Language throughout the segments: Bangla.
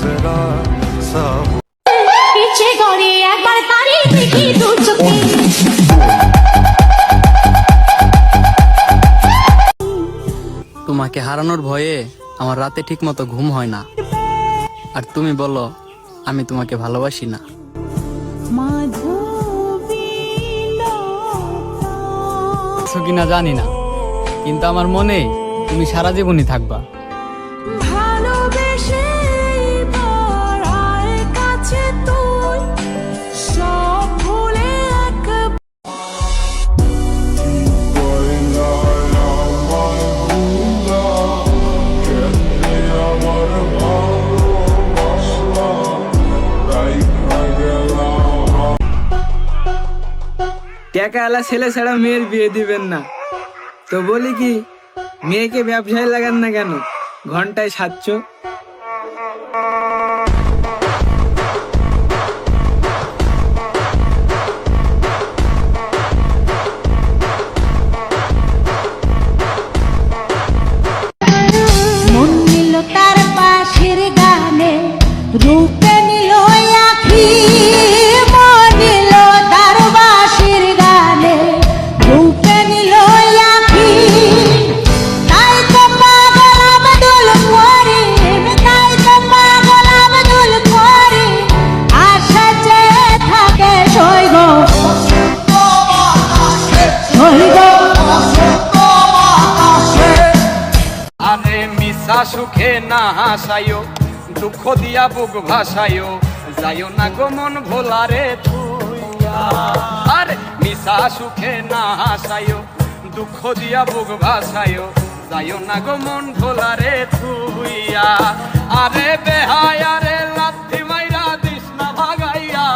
जरा साबुन पीछे गौरी एक बार तारी देखी दू चुकी তোমাকে হারানোর ভয়ে আমার রাতে ঠিকমতো ঘুম হয় না, আর তুমি বলো আমি তোমাকে ভালোবাসি না। কিনা জানি না, কিন্তু আমার মনে তুমি সারা জীবনই থাকবা। টাকা আলা ছেলে ছাড়া মেয়ের বিয়ে দিবেন না, তো বলি কি মেয়েকে ব্যবসায় লাগান না কেন, ঘন্টায় 700। মন নিল তার পাশের গানে রূপে নিল আখি, মন নিল তার বাঁশির গানে রূপে নিল আখি, তাই তো পাগল আব্দুল করিম, তাই তো পাগল আব্দুল করিম আশা চেয়ে থাকে সৈগ সৈগ। আরে মিশা সুখে না হাসায়ো, দুঃখ দিয়া বুক ভাসায়ো, যাইও না গো মন ভোলারে থুইয়া। আরে মিশা সুখে না হাসায়ো, দুঃখ দিয়া বুক ভাসায়ো, যাইও না গো মন ভোলারে থুইয়া। আরে বেহায়া রে লাথি মাইরা দিস না ভাগাইয়া।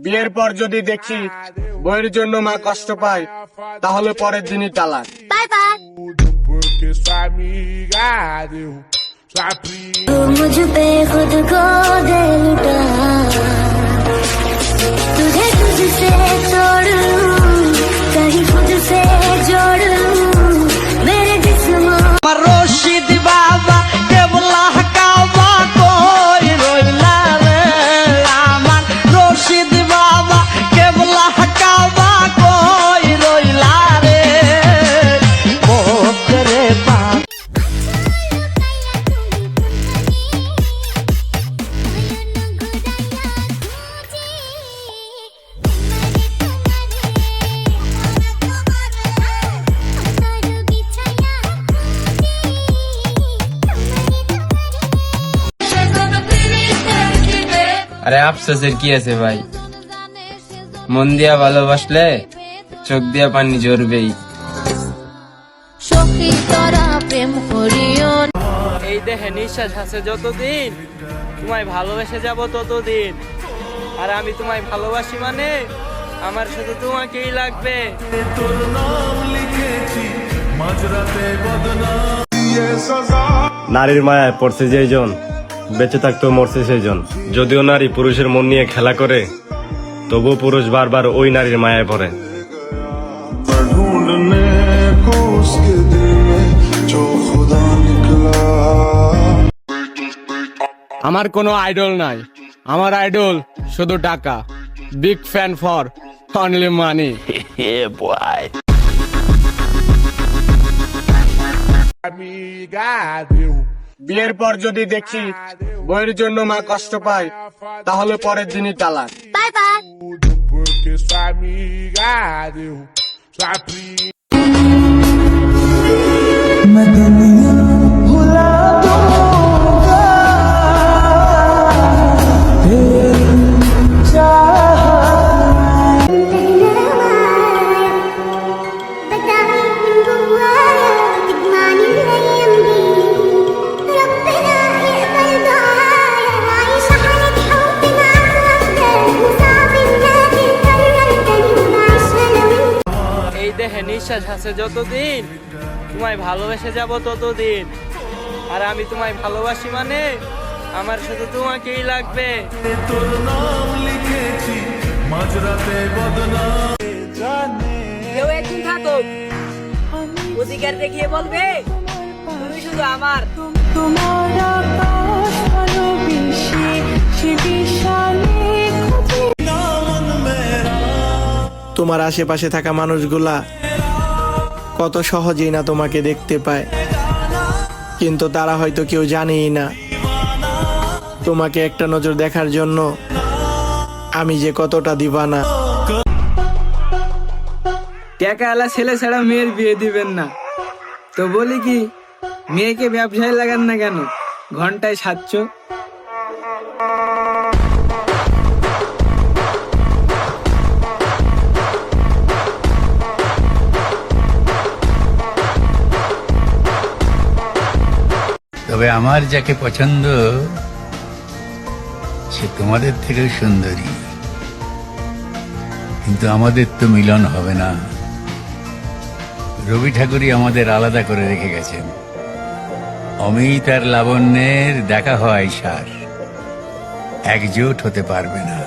বিয়ের পর যদি দেখি বইয়ের জন্য মা কষ্ট পায়, তাহলে পরের দিনই তালাক। Bye bye. मुझ पे खुद को दे लुटा, तुझे तुझसे छोड़ लूं, कहीं खुद से जोड़ लूं मेरे जिस्म। রশিদ বাবা কেবলা কাবা কই রইলা রে, আমার রশিদ বাবা কেবলা কাবা কই রইলা রে, মোরে পা আরে আফসোসের কি আছে ভাই, মন দিয়া ভালোবাসলে চোখ দিয়া পানি ঝরবেই। সখী তোরা প্রেম করিও এই দেহে নিঃশ্বাস আছে যতদিন, তোমায় ভালোবেসে যাব ততদিন, আর আমি তোমায় ভালোবাসি মানে আমার শুধু তোমাকেই লাগবে। তোর নাম লিখেছি মাঝরাতে বদনাম দিয়ে সজা। নারীর মায়ায় পড়ছে যেজন, বেঁচে থাকতেও মরছে সেইজন। যদিও নারী পুরুষের মন নিয়ে খেলা করে, তবুও পুরুষ বারবার ওই নারীর মায়ায় পড়ে। ढूंढने को उसके दिल में जो खुदा निकला। আমার কোনো আইডল নাই, আমার আইডল শুধু টাকা। বিগ ফ্যান ফর অনলি মানি। বিয়ের পর যদি দেখি বইয়ের জন্য মা কষ্ট পায়, তাহলে পরের দিনই তালাক। Bye bye. দেহে নিঃশ্বাস আছে যতদিন, তোমায় ভালোবেসে যাব ততদিন, আর আমি তোমায় ভালোবাসি মানে আমার শুধু তোমাকেই লাগবে। তোর নাম লিখেছি মাঝরাতে বদনাম। কেউ একদিন থাকো অধিকার দেখিয়ে বলবে তুমি শুধু আমার। তোমার আশেপাশে থাকা মানুষগুলা কত সহজেই না তোমাকে দেখতে পায়, কিন্তু তারা হয়তো কেউ জানেই না তোমাকে একটা নজর দেখার জন্য আমি যে কতটা দিবানা। টাকাওয়ালা ছেলে ছাড়া মেয়ের বিয়ে দিবেন না, তো বলি কি মেয়েকে ব্যবসায় লাগান না কেন? ঘন্টায় 700। তবে আমার যাকে পছন্দ সে তোমাদের থেকেও সুন্দরী, কিন্তু আমাদের তো মিলন হবে না। রবি ঠাকুরই আমাদের আলাদা করে রেখে গেছেন। অমিত আর লাবণ্যের দেখা হয় সার, একজোট হতে পারবে না।